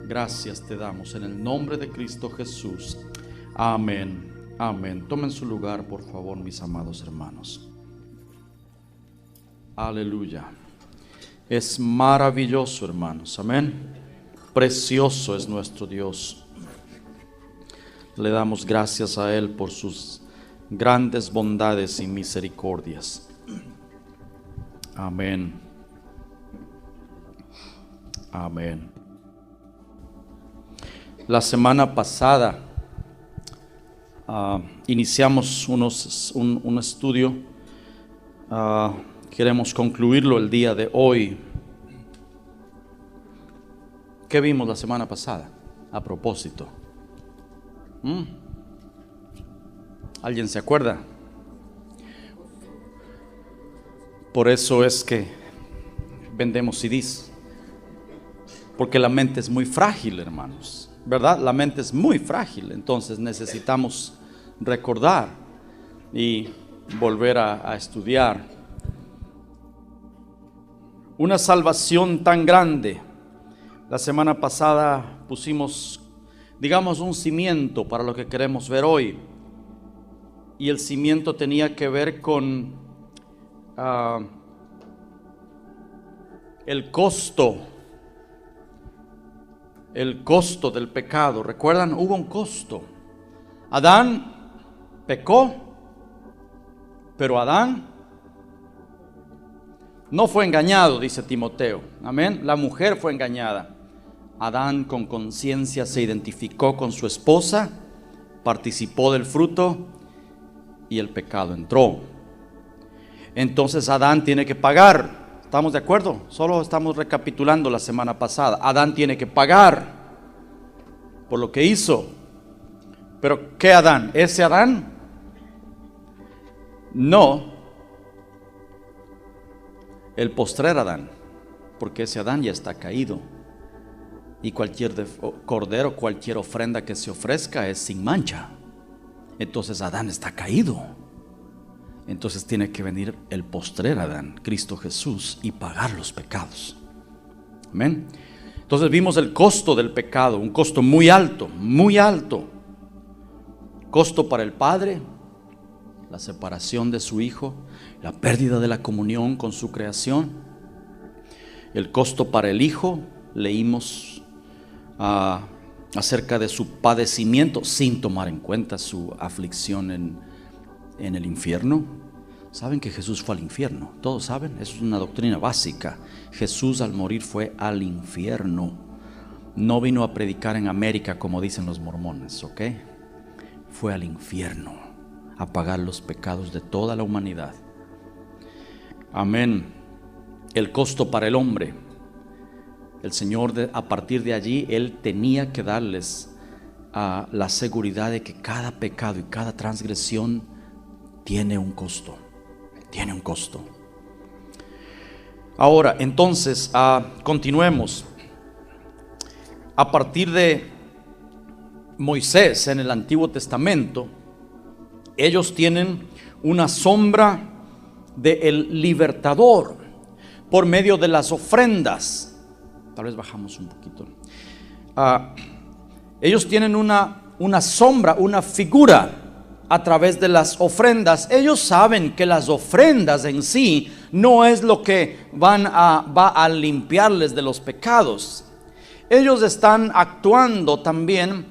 Gracias te damos en el nombre de Cristo Jesús. Amén. Amén. Tomen su lugar, por favor, mis amados hermanos. Aleluya. Es maravilloso, hermanos. Amén. Precioso es nuestro Dios. Le damos gracias a Él por sus grandes bondades y misericordias. Amén. Amén. La semana pasada iniciamos un estudio. Queremos concluirlo el día de hoy. ¿Qué vimos la semana pasada? A propósito. ¿Alguien se acuerda? Por eso es que vendemos CDs. Porque la mente es muy frágil, hermanos. ¿Verdad? La mente es muy frágil. Entonces necesitamos recordar y volver a estudiar. Una salvación tan grande. La semana pasada pusimos, digamos, un cimiento para lo que queremos ver hoy. Y el cimiento tenía que ver con el costo del pecado. ¿Recuerdan? Hubo un costo. Adán pecó, pero Adán no fue engañado, dice Timoteo. Amén. La mujer fue engañada. Adán con conciencia se identificó con su esposa, participó del fruto y el pecado entró. Entonces Adán tiene que pagar. ¿Estamos de acuerdo? Solo estamos recapitulando la semana pasada. Adán tiene que pagar por lo que hizo. ¿Pero qué Adán? ¿Ese Adán? No. El postrer Adán. Porque ese Adán ya está caído. Y cualquier cordero, cualquier ofrenda que se ofrezca es sin mancha. Entonces Adán está caído. Entonces tiene que venir el postrer Adán, Cristo Jesús, y pagar los pecados. Amén. Entonces vimos el costo del pecado, un costo muy alto, muy alto. Costo para el Padre, la separación de su Hijo, la pérdida de la comunión con su creación. El costo para el Hijo, leímos acerca de su padecimiento sin tomar en cuenta su aflicción en el infierno. ¿Saben que Jesús fue al infierno? Todos saben, eso es una doctrina básica. Jesús al morir fue al infierno. No vino a predicar en América como dicen los mormones, ¿ok? Fue al infierno a pagar los pecados de toda la humanidad. Amén. El costo para el hombre. El Señor, a partir de allí, Él tenía que darles la seguridad de que cada pecado y cada transgresión tiene un costo. Tiene un costo. Ahora, entonces, continuemos. A partir de Moisés en el Antiguo Testamento, ellos tienen una sombra del libertador por medio de las ofrendas. Tal vez bajamos un poquito. Ellos tienen una sombra, una figura a través de las ofrendas. Ellos saben que las ofrendas en sí no es lo que va a limpiarles de los pecados. Ellos están actuando también,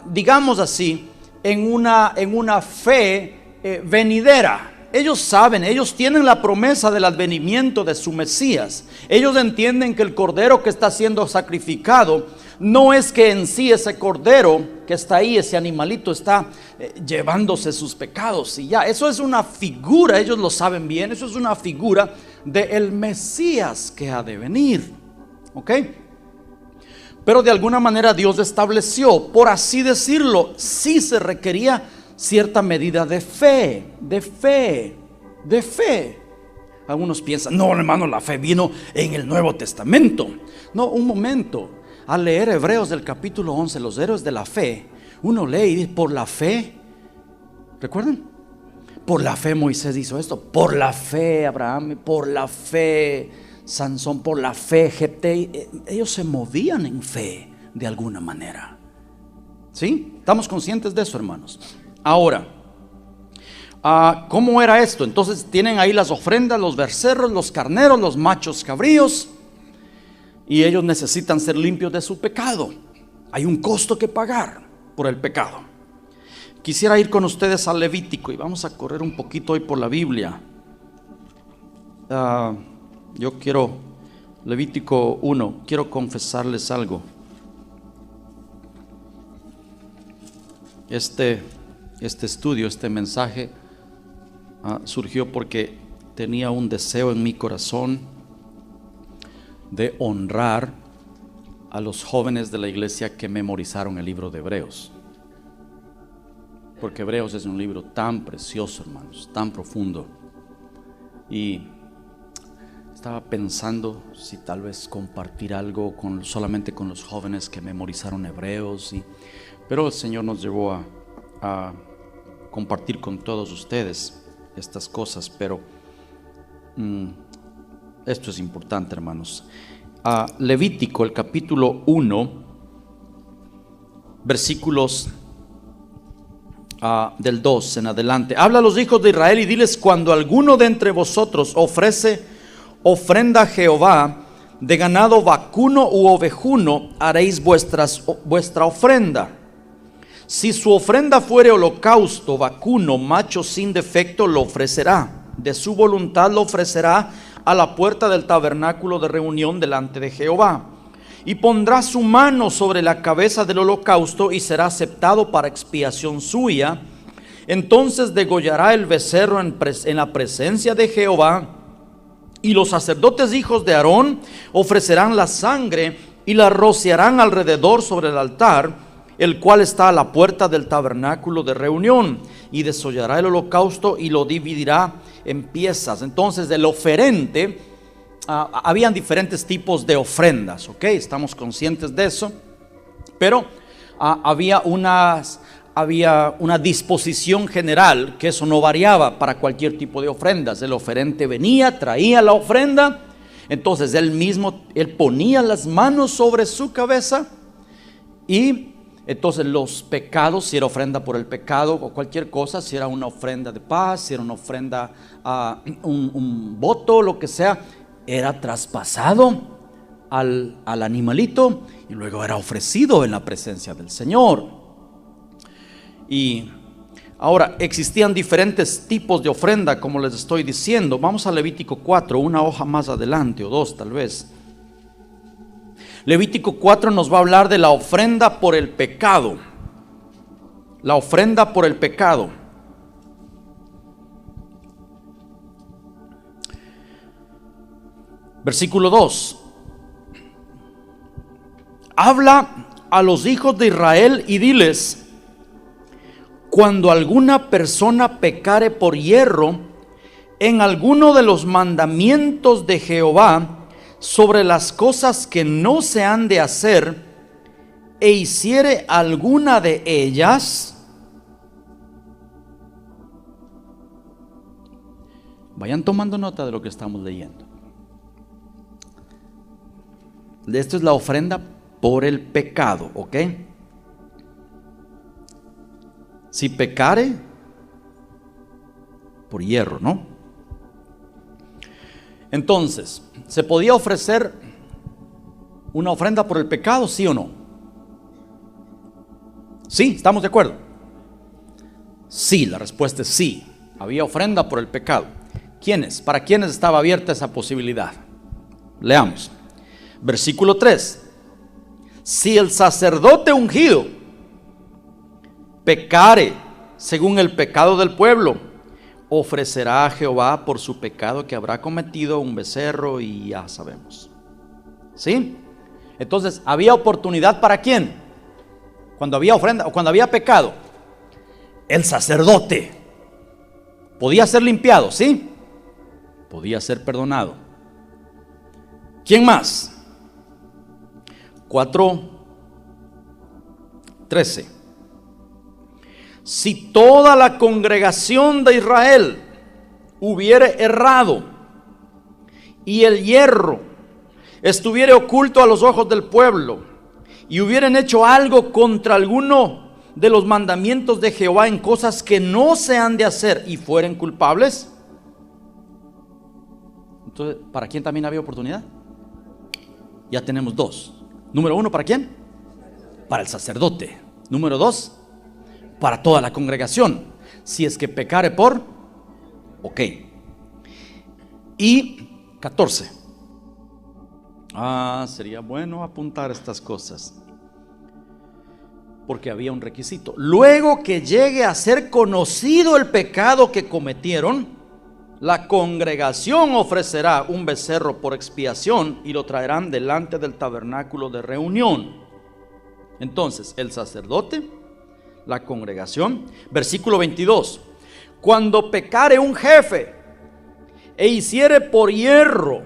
digamos así, en una fe venidera. Ellos saben, ellos tienen la promesa del advenimiento de su Mesías. Ellos entienden que el cordero que está siendo sacrificado no es que en sí ese cordero que está ahí, ese animalito está llevándose sus pecados y ya. Eso es una figura, ellos lo saben bien. Eso es una figura del Mesías que ha de venir. ¿Ok? Pero de alguna manera Dios estableció, por así decirlo, sí se requería cierta medida de fe. Algunos piensan, no hermano, la fe vino en el Nuevo Testamento. No, un momento. Al leer Hebreos del capítulo 11, los héroes de la fe, uno lee y dice, por la fe, ¿recuerdan? Por la fe Moisés hizo esto, por la fe Abraham, por la fe Sansón, por la fe Jefté. Ellos se movían en fe, de alguna manera. ¿Sí? ¿Estamos conscientes de eso, hermanos? Ahora, ¿cómo era esto? Entonces tienen ahí las ofrendas, los becerros, los carneros, los machos cabríos, y ellos necesitan ser limpios de su pecado. Hay un costo que pagar por el pecado. Quisiera ir con ustedes al Levítico y vamos a correr un poquito hoy por la Biblia. Yo quiero, Levítico 1, quiero confesarles algo. Este estudio, este mensaje surgió porque tenía un deseo en mi corazón de honrar a los jóvenes de la iglesia que memorizaron el libro de Hebreos, porque Hebreos es un libro tan precioso, hermanos, tan profundo, y estaba pensando si tal vez compartir algo solamente con los jóvenes que memorizaron Hebreos, pero el Señor nos llevó a compartir con todos ustedes estas cosas. Pero esto es importante, hermanos. Levítico, el capítulo 1, versículos del 2 en adelante. Habla a los hijos de Israel y diles: cuando alguno de entre vosotros ofrece ofrenda a Jehová de ganado vacuno u ovejuno, haréis vuestra ofrenda. Si su ofrenda fuere holocausto, vacuno, macho sin defecto, lo ofrecerá. De su voluntad lo ofrecerá a la puerta del tabernáculo de reunión delante de Jehová. Y pondrá su mano sobre la cabeza del holocausto y será aceptado para expiación suya. Entonces degollará el becerro en la presencia de Jehová. Y los sacerdotes hijos de Aarón ofrecerán la sangre y la rociarán alrededor sobre el altar, el cual está a la puerta del tabernáculo de reunión, y desollará el holocausto y lo dividirá en piezas. Entonces, del oferente, habían diferentes tipos de ofrendas, ¿ok? Estamos conscientes de eso, pero había una disposición general que eso no variaba para cualquier tipo de ofrendas. El oferente venía, traía la ofrenda, entonces él ponía las manos sobre su cabeza, y entonces los pecados, si era ofrenda por el pecado o cualquier cosa, si era una ofrenda de paz, si era una ofrenda, un voto, lo que sea, era traspasado al animalito y luego era ofrecido en la presencia del Señor. Y ahora existían diferentes tipos de ofrenda, como les estoy diciendo. Vamos a Levítico 4, una hoja más adelante, o dos tal vez. Levítico 4 nos va a hablar de la ofrenda por el pecado. La ofrenda por el pecado. Versículo 2. Habla a los hijos de Israel y diles: cuando alguna persona pecare por hierro en alguno de los mandamientos de Jehová sobre las cosas que no se han de hacer, e hiciere alguna de ellas, vayan tomando nota de lo que estamos leyendo. Esto es la ofrenda por el pecado, ¿ok? Si pecare por hierro, ¿no? Entonces, ¿se podía ofrecer una ofrenda por el pecado, sí o no? Sí, ¿estamos de acuerdo? Sí, la respuesta es sí. Había ofrenda por el pecado. ¿Quiénes? ¿Para quiénes estaba abierta esa posibilidad? Leamos. Versículo 3. Si el sacerdote ungido pecare según el pecado del pueblo, ofrecerá a Jehová por su pecado que habrá cometido un becerro, y ya sabemos. ¿Sí? Entonces, ¿había oportunidad para quién? Cuando había ofrenda o cuando había pecado. El sacerdote podía ser limpiado, ¿sí? Podía ser perdonado. ¿Quién más? 4:13. Si toda la congregación de Israel hubiere errado y el hierro estuviere oculto a los ojos del pueblo, y hubieran hecho algo contra alguno de los mandamientos de Jehová en cosas que no se han de hacer y fueren culpables, entonces, ¿para quién también había oportunidad? Ya tenemos dos. Número uno, ¿para quién? Para el sacerdote. Número dos, para toda la congregación. Si es que pecare por, ok. Y 14. Sería bueno apuntar estas cosas, porque había un requisito. Luego que llegue a ser conocido el pecado que cometieron, la congregación ofrecerá un becerro por expiación y lo traerán delante del tabernáculo de reunión. Entonces, el sacerdote, la congregación. Versículo 22. Cuando pecare un jefe e hiciere por hierro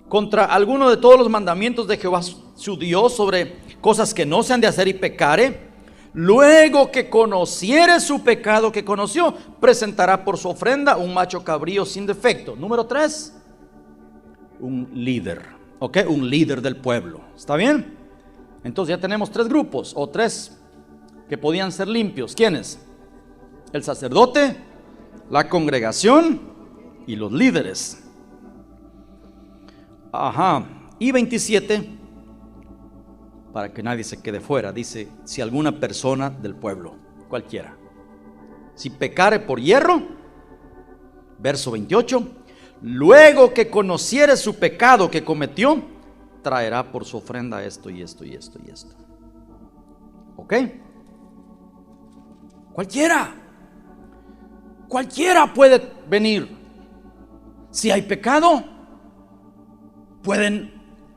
contra alguno de todos los mandamientos de Jehová su Dios sobre cosas que no se han de hacer y pecare, luego que conociere su pecado que conoció, presentará por su ofrenda un macho cabrío sin defecto. Número 3, un líder, ¿ok? Un líder del pueblo. ¿Está bien? Entonces ya tenemos tres grupos, o tres que podían ser limpios. ¿Quiénes? El sacerdote, la congregación y los líderes. Y 27, para que nadie se quede fuera, dice: si alguna persona del pueblo, cualquiera, si pecare por hierro, verso 28, luego que conociere su pecado que cometió, traerá por su ofrenda esto y esto y esto y esto. ¿Ok? Cualquiera puede venir. Si hay pecado, pueden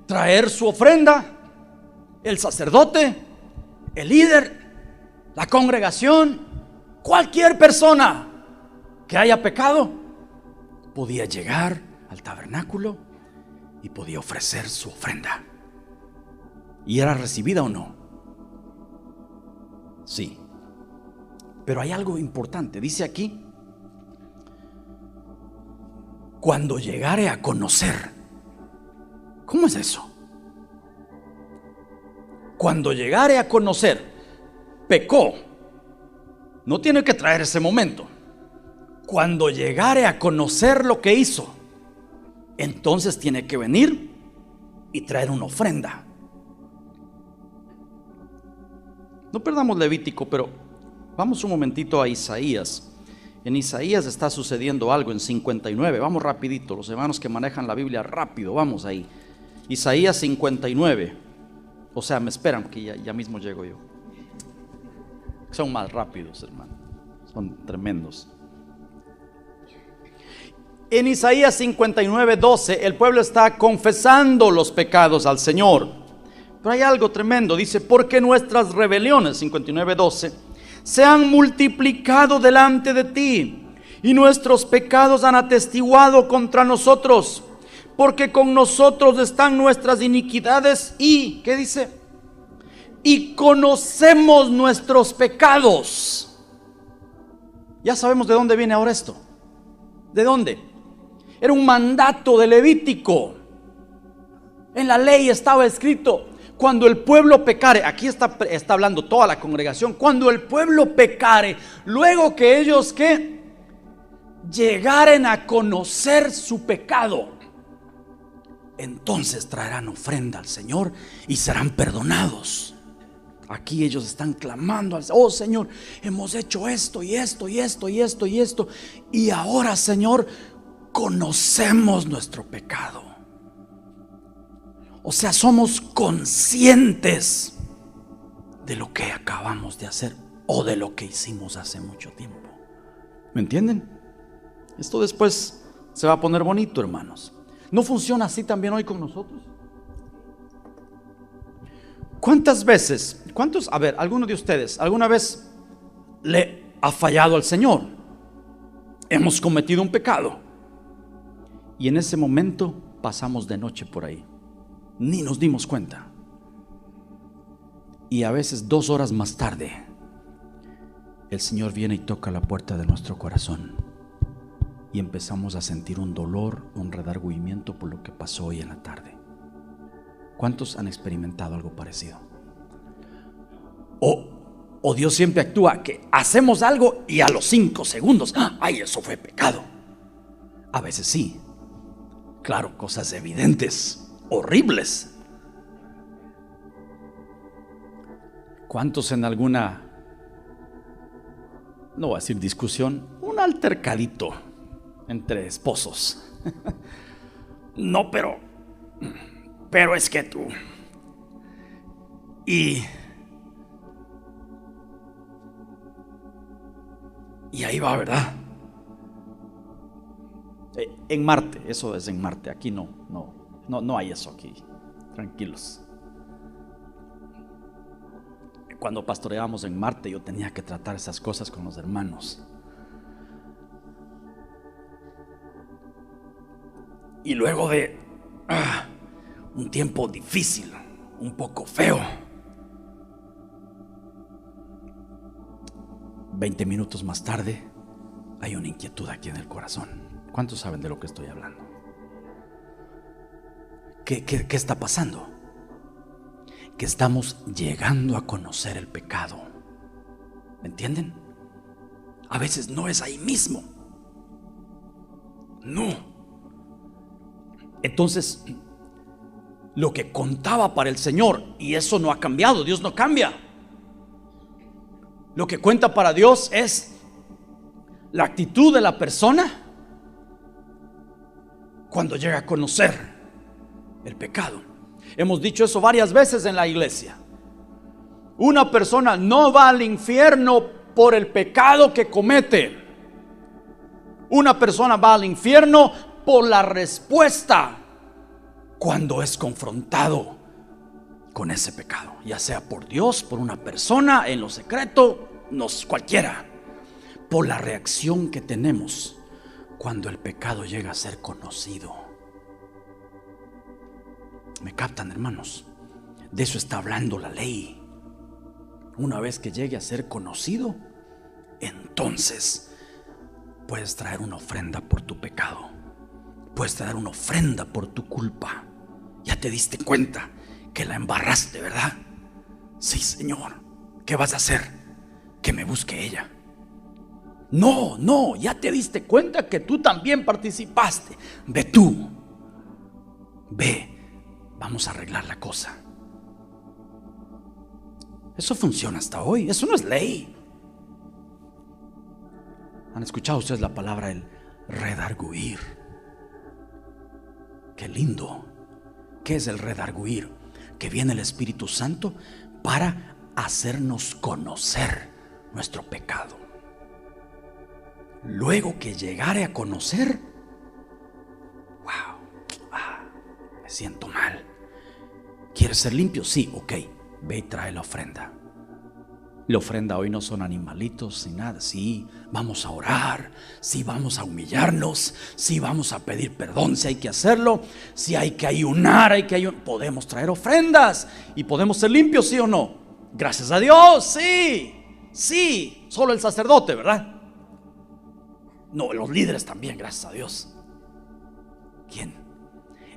traer su ofrenda. El sacerdote, el líder, la congregación, cualquier persona que haya pecado podía llegar al tabernáculo y podía ofrecer su ofrenda. ¿Y era recibida o no? Sí. Pero hay algo importante, dice aquí: cuando llegare a conocer. ¿Cómo es eso? Cuando llegare a conocer, pecó, no tiene que traer ese momento. Cuando llegare a conocer lo que hizo, entonces tiene que venir y traer una ofrenda. No perdamos Levítico, pero vamos un momentito a Isaías. En Isaías está sucediendo algo en 59. Vamos rapidito, los hermanos que manejan la Biblia rápido, vamos ahí. Isaías 59. O sea, me esperan que ya mismo llego yo. Son más rápidos, hermano. Son tremendos. En Isaías 59, 12, el pueblo está confesando los pecados al Señor. Pero hay algo tremendo. Dice: porque nuestras rebeliones, 59, 12, se han multiplicado delante de ti, y nuestros pecados han atestiguado contra nosotros. Porque con nosotros están nuestras iniquidades y, ¿qué dice? Y conocemos nuestros pecados. Ya sabemos de dónde viene ahora esto. ¿De dónde? Era un mandato de Levítico. En la ley estaba escrito: cuando el pueblo pecare, aquí está hablando toda la congregación, cuando el pueblo pecare, luego que ellos ¿qué? Llegaren a conocer su pecado, entonces traerán ofrenda al Señor y serán perdonados. Aquí ellos están clamando al Señor: oh Señor, hemos hecho esto y esto y esto y esto y esto, y ahora, Señor, conocemos nuestro pecado. O sea, somos conscientes de lo que acabamos de hacer o de lo que hicimos hace mucho tiempo. ¿Me entienden? Esto después se va a poner bonito, hermanos. ¿No funciona así también hoy con nosotros? ¿Cuántas veces, alguno de ustedes, alguna vez le ha fallado al Señor? Hemos cometido un pecado y en ese momento pasamos de noche por ahí, ni nos dimos cuenta. Y a veces 2 horas más tarde, el Señor viene y toca la puerta de nuestro corazón. Y empezamos a sentir un dolor, un redargüimiento por lo que pasó hoy en la tarde. ¿Cuántos han experimentado algo parecido? O Dios siempre actúa que hacemos algo y a los 5 segundos, ¡ay, eso fue pecado! A veces sí, claro, cosas evidentes, horribles. ¿Cuántos en alguna, no voy a decir discusión, un altercadito entre esposos? No, pero es que tú. Y ahí va, ¿verdad? En Marte, eso es en Marte. Aquí no hay eso aquí. Tranquilos. Cuando pastoreábamos en Marte, yo tenía que tratar esas cosas con los hermanos. Y luego de un tiempo difícil, un poco feo, 20 minutos más tarde, hay una inquietud aquí en el corazón. ¿Cuántos saben de lo que estoy hablando? ¿Qué está pasando? Que estamos llegando a conocer el pecado. ¿Me entienden? A veces no es ahí mismo. No. Entonces, lo que contaba para el Señor, y eso no ha cambiado, Dios no cambia. Lo que cuenta para Dios es la actitud de la persona cuando llega a conocer el pecado. Hemos dicho eso varias veces en la iglesia. Una persona no va al infierno por el pecado que comete. Una persona va al infierno por la respuesta cuando es confrontado con ese pecado, ya sea por Dios, por una persona, en lo secreto, cualquiera, por la reacción que tenemos cuando el pecado llega a ser conocido. ¿Me captan, hermanos? De eso está hablando la ley. Una vez que llegue a ser conocido, entonces puedes traer una ofrenda por tu pecado. Puedes traer una ofrenda por tu culpa. Ya te diste cuenta que la embarraste, ¿verdad? Sí, Señor. ¿Qué vas a hacer? Que me busque ella. No, ya te diste cuenta que tú también participaste. Ve tú. Ve. Vamos a arreglar la cosa. Eso funciona hasta hoy. Eso no es ley. ¿Han escuchado ustedes la palabra el redarguir? Qué lindo. ¿Qué es el redarguir? Que viene el Espíritu Santo para hacernos conocer nuestro pecado. Luego que llegare a conocer, me siento mal. ¿Quieres ser limpio? Sí, ok. Ve y trae la ofrenda. La ofrenda hoy no son animalitos ni nada. Sí, vamos a orar. Sí, vamos a humillarnos. Sí, vamos a pedir perdón si hay que hacerlo. Si hay que ayunar, podemos traer ofrendas y podemos ser limpios, ¿sí o no? Gracias a Dios, sí. Sí, solo el sacerdote, ¿verdad? No, los líderes también, gracias a Dios. ¿Quién?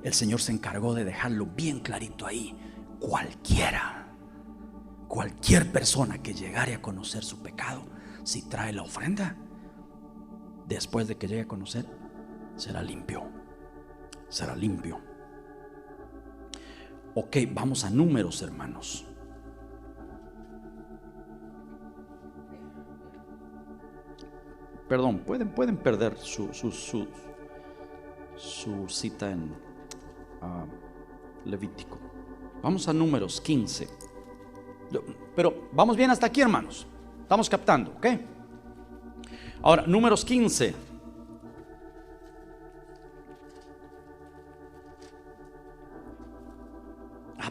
El Señor se encargó de dejarlo bien clarito ahí. Cualquier persona que llegare a conocer su pecado, si trae la ofrenda, después de que llegue a conocer, será limpio. Será limpio. Ok, vamos a Números, hermanos. Perdón, pueden perder su cita en Levítico. Vamos a Números 15. Pero vamos bien hasta aquí, hermanos. Estamos captando, ¿ok? Ahora, Números 15.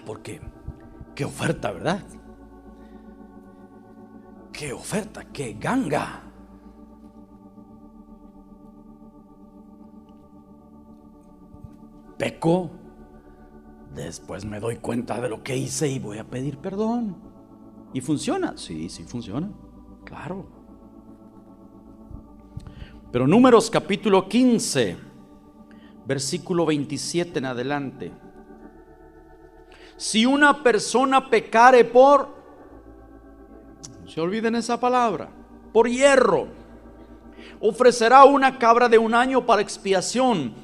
Porque qué oferta, ¿verdad? Qué oferta, qué ganga. Peco, después me doy cuenta de lo que hice y voy a pedir perdón. ¿Y funciona? Sí funciona, claro. Pero Números capítulo 15, versículo 27 en adelante. Si una persona pecare por, no se olviden esa palabra, por hierro, ofrecerá una cabra de un año para expiación,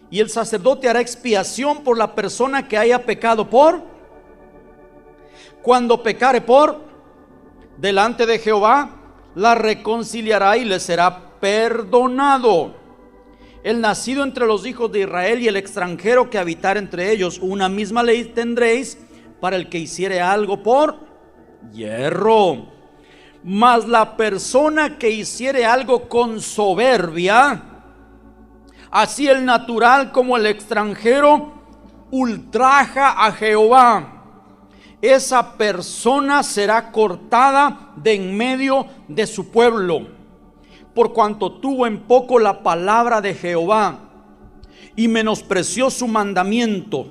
y el sacerdote hará expiación por la persona que haya pecado por. Cuando pecare por, delante de Jehová, la reconciliará y le será perdonado. El nacido entre los hijos de Israel y el extranjero que habitar entre ellos, una misma ley tendréis para el que hiciere algo por hierro. Mas la persona que hiciere algo con soberbia, así el natural como el extranjero, ultraja a Jehová. Esa persona será cortada de en medio de su pueblo, por cuanto tuvo en poco la palabra de Jehová y menospreció su mandamiento.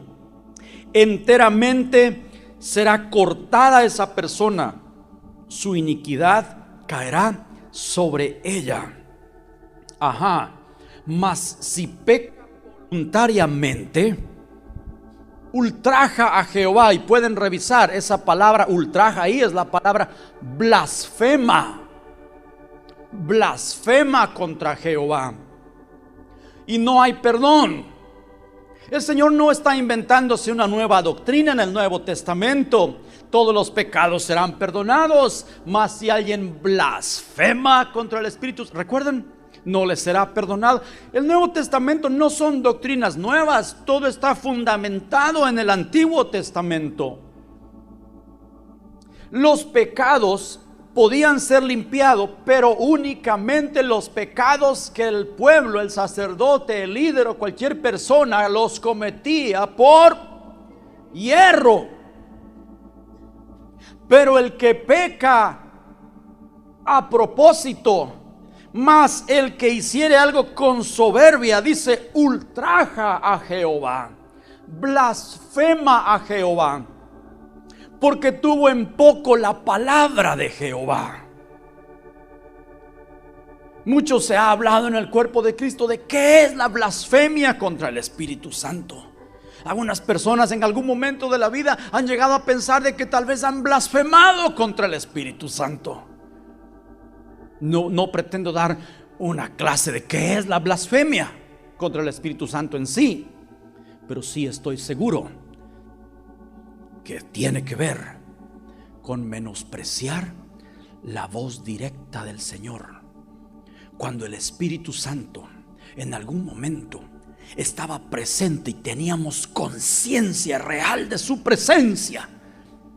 Enteramente será cortada esa persona, su iniquidad caerá sobre ella. Mas si peca voluntariamente, ultraja a Jehová. Y pueden revisar esa palabra ultraja, ahí es la palabra blasfema. Blasfema contra Jehová, y no hay perdón. El Señor no está inventándose una nueva doctrina en el Nuevo Testamento. Todos los pecados serán perdonados, mas si alguien blasfema contra el Espíritu, recuerden, no le será perdonado. El Nuevo Testamento no son doctrinas nuevas, todo está fundamentado en el Antiguo Testamento. Los pecados podían ser limpiados, pero únicamente los pecados que el pueblo, el sacerdote, el líder o cualquier persona los cometía por hierro. Pero el que peca a propósito, más el que hiciere algo con soberbia, dice, ultraja a Jehová, blasfema a Jehová, porque tuvo en poco la palabra de Jehová. Mucho se ha hablado en el cuerpo de Cristo de qué es la blasfemia contra el Espíritu Santo. Algunas personas en algún momento de la vida han llegado a pensar de que tal vez han blasfemado contra el Espíritu Santo. No pretendo dar una clase de qué es la blasfemia contra el Espíritu Santo en sí, pero sí estoy seguro que tiene que ver con menospreciar la voz directa del Señor. Cuando el Espíritu Santo en algún momento estaba presente y teníamos conciencia real de su presencia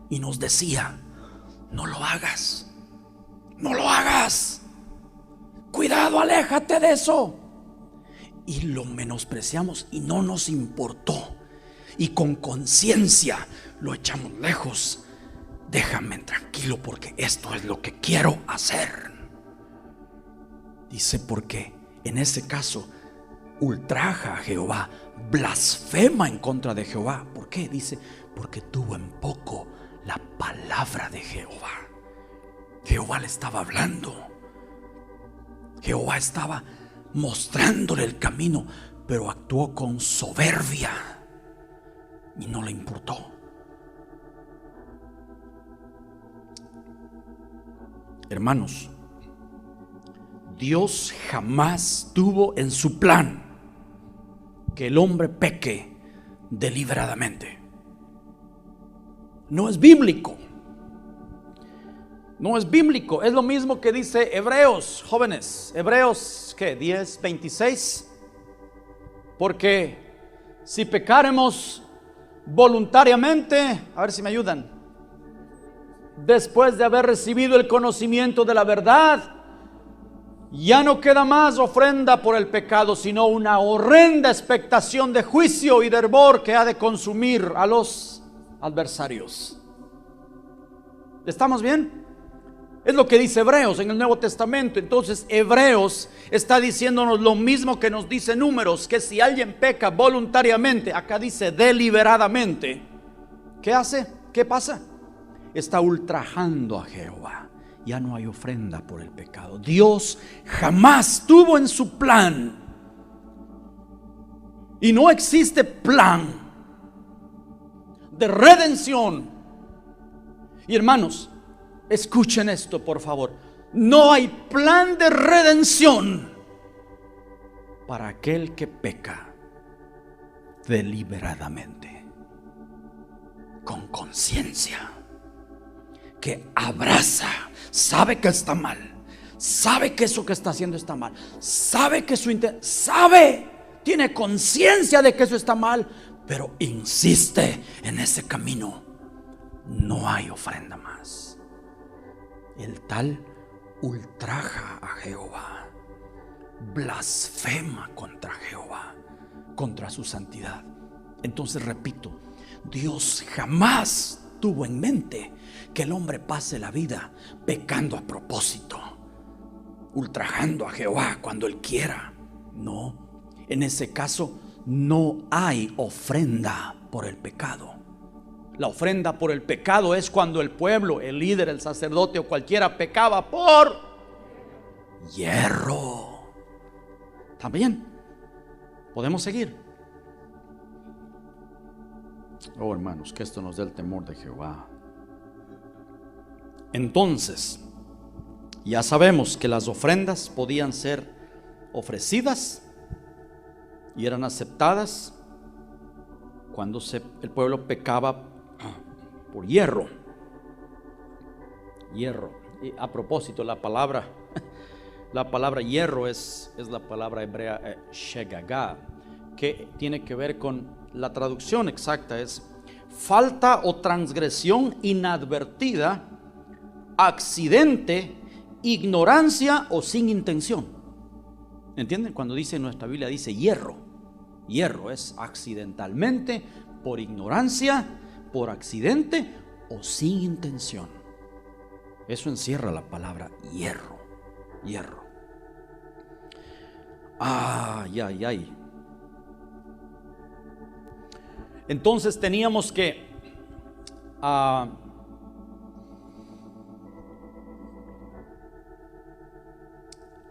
y nos decía, no lo hagas, no lo hagas, cuidado, aléjate de eso, y lo menospreciamos y no nos importó, y con conciencia lo echamos lejos. Déjame tranquilo porque esto es lo que quiero hacer. Dice, porque en ese caso ultraja a Jehová, blasfema en contra de Jehová. ¿Por qué? Dice, porque tuvo en poco la palabra de Jehová. Jehová le estaba hablando, Jehová estaba mostrándole el camino, pero actuó con soberbia y no le importó. Hermanos, Dios jamás tuvo en su plan que el hombre peque deliberadamente. No es bíblico. No es bíblico. Es lo mismo que dice Hebreos, jóvenes. Hebreos, ¿qué? 10:26. Porque si pecaremos voluntariamente, a ver si me ayudan, después de haber recibido el conocimiento de la verdad, ya no queda más ofrenda por el pecado, sino una horrenda expectación de juicio y de hervor que ha de consumir a los adversarios. ¿Estamos bien? Es lo que dice Hebreos en el Nuevo Testamento. Entonces Hebreos está diciéndonos lo mismo que nos dice Números, que si alguien peca voluntariamente, acá dice deliberadamente, ¿qué hace? ¿Qué pasa? Está ultrajando a Jehová. Ya no hay ofrenda por el pecado. Dios jamás tuvo en su plan, y no existe plan de redención. Y hermanos, escuchen esto por favor. No hay plan de redención para aquel que peca deliberadamente, con conciencia, que abraza, sabe que está mal, sabe que eso que está haciendo está mal, sabe que tiene conciencia de que eso está mal, pero insiste en ese camino. No hay ofrenda más. El tal ultraja a Jehová, blasfema contra Jehová, contra su santidad. Entonces repito, Dios jamás tuvo en mente que el hombre pase la vida pecando a propósito, ultrajando a Jehová cuando él quiera. No, en ese caso no hay ofrenda por el pecado. La ofrenda por el pecado es cuando el pueblo, el líder, el sacerdote o cualquiera pecaba por hierro. También podemos seguir. Oh hermanos, que esto nos dé el temor de Jehová. Entonces, ya sabemos que las ofrendas podían ser ofrecidas y eran aceptadas cuando el pueblo pecaba por hierro. Hierro. Y a propósito, la palabra hierro es la palabra hebrea shegagá, que tiene que ver con la traducción exacta, es falta o transgresión inadvertida, accidente, ignorancia o sin intención. ¿Entienden? Cuando dice en nuestra Biblia, dice hierro. Hierro es accidentalmente, por ignorancia, por accidente o sin intención. Eso encierra la palabra hierro. Hierro. Ay. Entonces teníamos que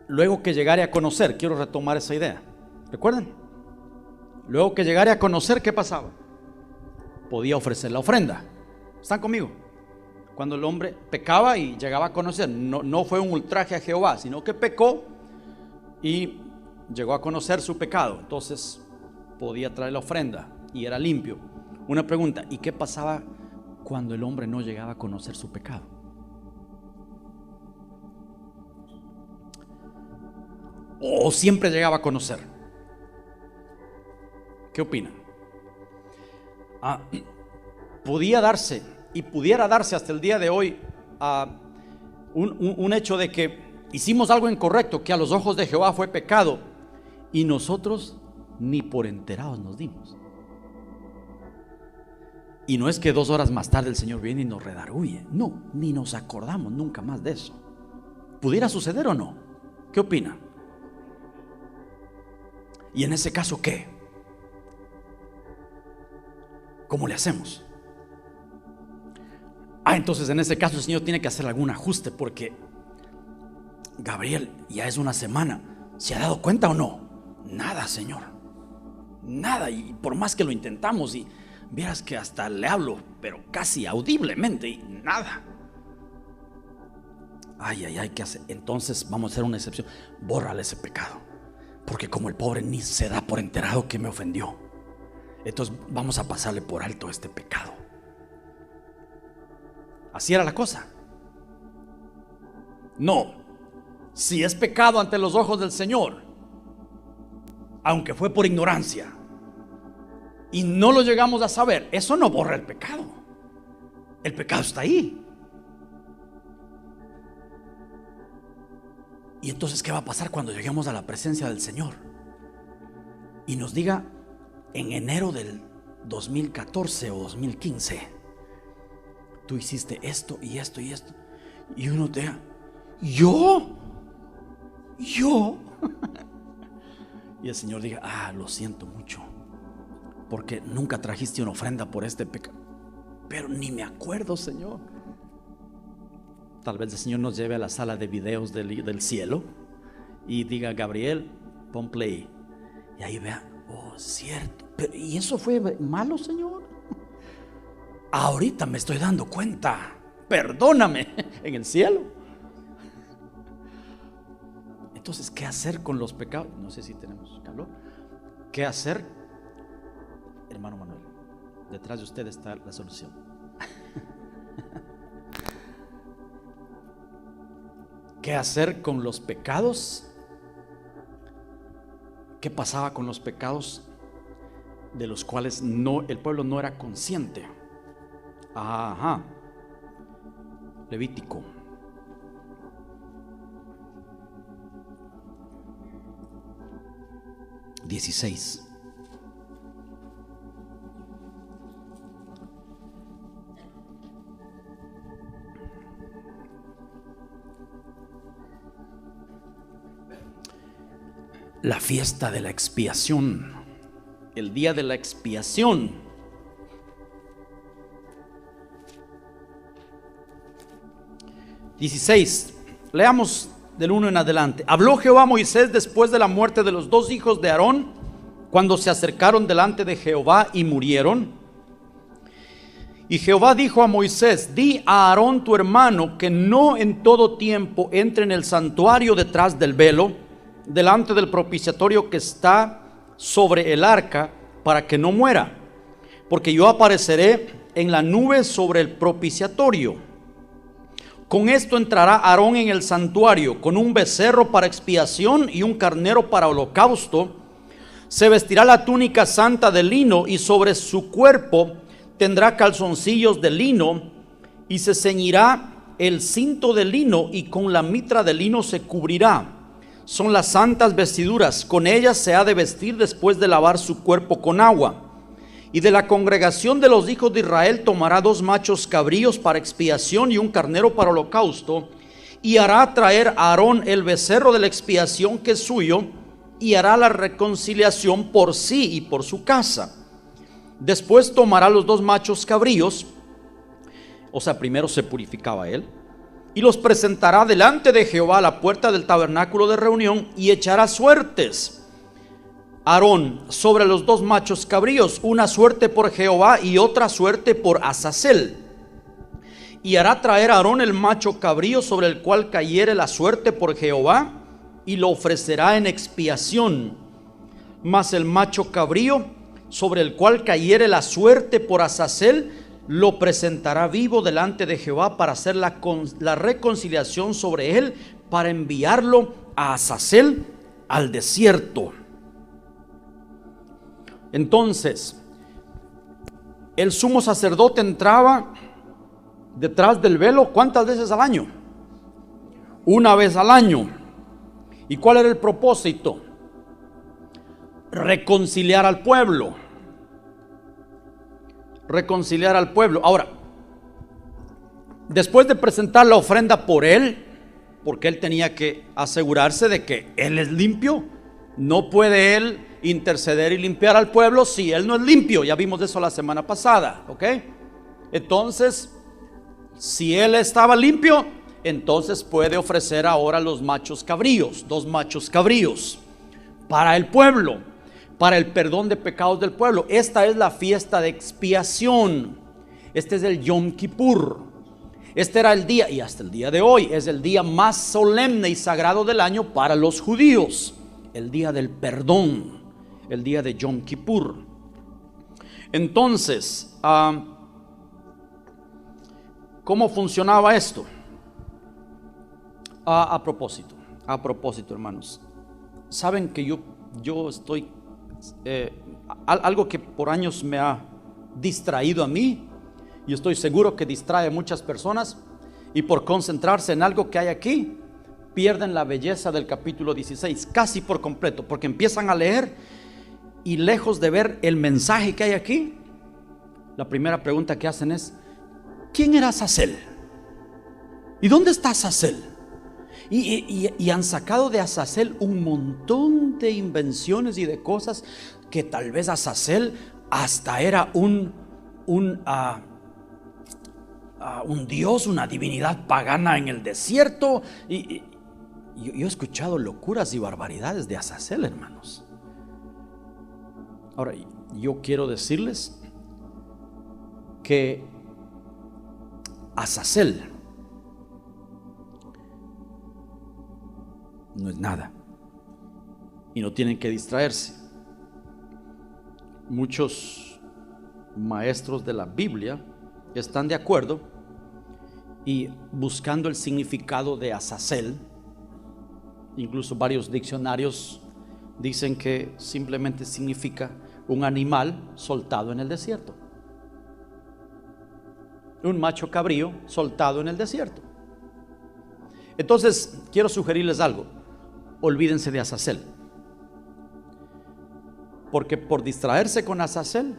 luego que llegare a conocer, quiero retomar esa idea. ¿Recuerdan? Luego que llegare a conocer, ¿qué pasaba? Podía ofrecer la ofrenda. ¿Están conmigo? Cuando el hombre pecaba y llegaba a conocer, no fue un ultraje a Jehová, sino que pecó y llegó a conocer su pecado. Entonces podía traer la ofrenda y era limpio. Una pregunta: ¿y qué pasaba cuando el hombre no llegaba a conocer su pecado? ¿O siempre llegaba a conocer? ¿Qué opinan? Podía darse y pudiera darse hasta el día de hoy un hecho de que hicimos algo incorrecto, que a los ojos de Jehová fue pecado, y nosotros ni por enterados nos dimos. Y no es que 2 horas más tarde el Señor viene y nos redarguye. No, ni nos acordamos nunca más de eso. ¿Pudiera suceder o no? ¿Qué opinan? Y en ese caso, ¿qué? ¿Cómo le hacemos? Entonces en ese caso el Señor tiene que hacer algún ajuste, porque Gabriel, ya es una semana, ¿se ha dado cuenta o no? Nada, Señor, nada. Y por más que lo intentamos, y vieras que hasta le hablo, pero casi audiblemente, y nada. ¿Qué hace? Entonces vamos a hacer una excepción. Bórrale ese pecado, porque como el pobre ni se da por enterado que me ofendió, entonces vamos a pasarle por alto este pecado. Así era la cosa. No, si es pecado ante los ojos del Señor, aunque fue por ignorancia y no lo llegamos a saber, eso no borra el pecado. El pecado está ahí. Y entonces, ¿qué va a pasar cuando lleguemos a la presencia del Señor y nos diga en enero del 2014 o 2015, tú hiciste esto y esto y esto? Y uno te diga, ¿yo? Y el Señor diga, lo siento mucho, porque nunca trajiste una ofrenda por este pecado. Pero ni me acuerdo, Señor. Tal vez el Señor nos lleve a la sala de videos del cielo y diga, Gabriel, pon play, y ahí vea, cierto. Pero, ¿y eso fue malo, Señor? ahorita me estoy dando cuenta, perdóname, en el cielo. Entonces, ¿qué hacer con los pecados? No sé si tenemos calor. ¿Qué hacer? Hermano Manuel, detrás de usted está la solución. ¿Qué hacer con los pecados? ¿Qué pasaba con los pecados de los cuales el pueblo no era consciente? Ajá. Levítico. XVI. La fiesta de la expiación, el día de la expiación. XVI. Leamos del 1 en adelante. Habló Jehová a Moisés después de la muerte de los dos hijos de Aarón, cuando se acercaron delante de Jehová y murieron. Y Jehová dijo a Moisés: di a Aarón tu hermano que no en todo tiempo entre en el santuario detrás del velo, delante del propiciatorio que está sobre el arca, para que no muera, porque yo apareceré en la nube sobre el propiciatorio. Con esto entrará Aarón en el santuario, con un becerro para expiación y un carnero para holocausto. Se vestirá la túnica santa de lino, y sobre su cuerpo tendrá calzoncillos de lino, y se ceñirá el cinto de lino, y con la mitra de lino se cubrirá. Son las santas vestiduras, con ellas se ha de vestir después de lavar su cuerpo con agua. Y de la congregación de los hijos de Israel tomará 2 machos cabríos para expiación y un carnero para holocausto, y hará traer a Aarón el becerro de la expiación que es suyo, y hará la reconciliación por sí y por su casa. Después tomará los 2 machos cabríos, o sea, primero se purificaba él, y los presentará delante de Jehová a la puerta del tabernáculo de reunión, y echará suertes Aarón sobre los 2 machos cabríos, una suerte por Jehová y otra suerte por Azazel. Y hará traer a Aarón el macho cabrío sobre el cual cayere la suerte por Jehová, y lo ofrecerá en expiación. Mas el macho cabrío sobre el cual cayere la suerte por Azazel, lo presentará vivo delante de Jehová para hacer la reconciliación sobre él, para enviarlo a Azazel al desierto. Entonces, el sumo sacerdote entraba detrás del velo, ¿cuántas veces al año? Una vez al año. ¿Y cuál era el propósito? Reconciliar al pueblo. Reconciliar al pueblo. Ahora, después de presentar la ofrenda por él, porque él tenía que asegurarse de que él es limpio, no puede él interceder y limpiar al pueblo si él no es limpio. Ya vimos eso la semana pasada, ¿ok? Entonces, si él estaba limpio, entonces puede ofrecer ahora los machos cabríos, 2 machos cabríos para el pueblo, para el perdón de pecados del pueblo. Esta es la fiesta de expiación. Este es el Yom Kippur. Este era el día, y hasta el día de hoy es el día más solemne y sagrado del año para los judíos, el día del perdón, el día de Yom Kippur. Entonces, ¿cómo funcionaba esto? A propósito, hermanos, saben que yo estoy algo que por años me ha distraído a mí, y estoy seguro que distrae a muchas personas, y por concentrarse en algo que hay aquí, pierden la belleza del capítulo 16 casi por completo, porque empiezan a leer y lejos de ver el mensaje que hay aquí, la primera pregunta que hacen es: ¿quién era Azazel? ¿Y dónde está Azazel? Y han sacado de Azazel un montón de invenciones y de cosas, que tal vez Azazel hasta era un dios, una divinidad pagana en el desierto. Y yo he escuchado locuras y barbaridades de Azazel, hermanos. Ahora, yo quiero decirles que Azazel. No es nada. Y no tienen que distraerse. Muchos maestros de la Biblia están de acuerdo y buscando el significado de Azazel. Incluso varios diccionarios dicen que simplemente significa un animal soltado en el desierto. Un macho cabrío soltado en el desierto. Entonces, quiero sugerirles algo. Olvídense de Azazel. Porque por distraerse con Azazel,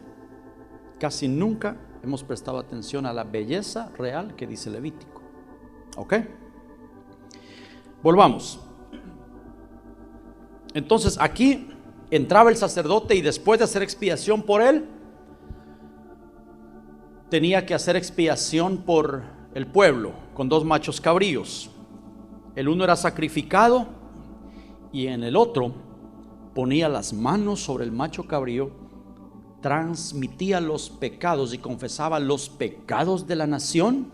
casi nunca hemos prestado atención a la belleza real que dice Levítico. ¿Ok? Volvamos. Entonces aquí entraba el sacerdote y después de hacer expiación por él, tenía que hacer expiación por el pueblo con 2 machos cabríos. El uno era sacrificado y en el otro ponía las manos sobre el macho cabrío, transmitía los pecados y confesaba los pecados de la nación,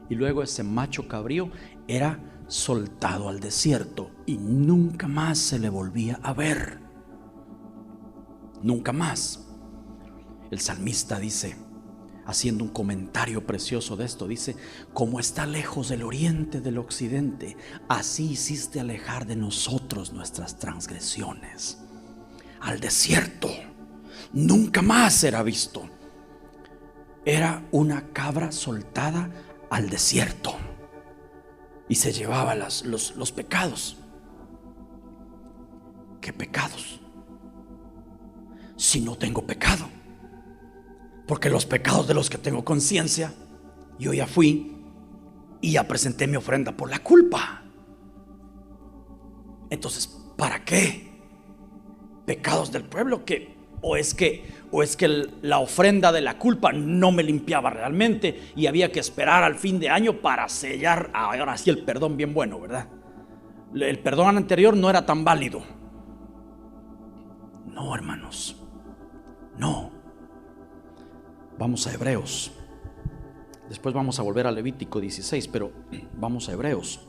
y luego ese macho cabrío era soltado al desierto y nunca más se le volvía a ver. Nunca más. El salmista dice, haciendo un comentario precioso de esto, dice: como está lejos el oriente del occidente, así hiciste alejar de nosotros nuestras transgresiones. Al desierto nunca más será visto. Era una cabra soltada al desierto y se llevaba los pecados. ¿Qué pecados? Si no tengo pecado, porque los pecados de los que tengo conciencia, yo ya fui y ya presenté mi ofrenda por la culpa. Entonces, ¿para qué? Pecados del pueblo, o es que la ofrenda de la culpa no me limpiaba realmente y había que esperar al fin de año para sellar ahora sí el perdón bien bueno, ¿verdad? El perdón anterior no era tan válido. No, hermanos, no. Vamos a Hebreos. Después vamos a volver a Levítico 16, pero vamos a Hebreos.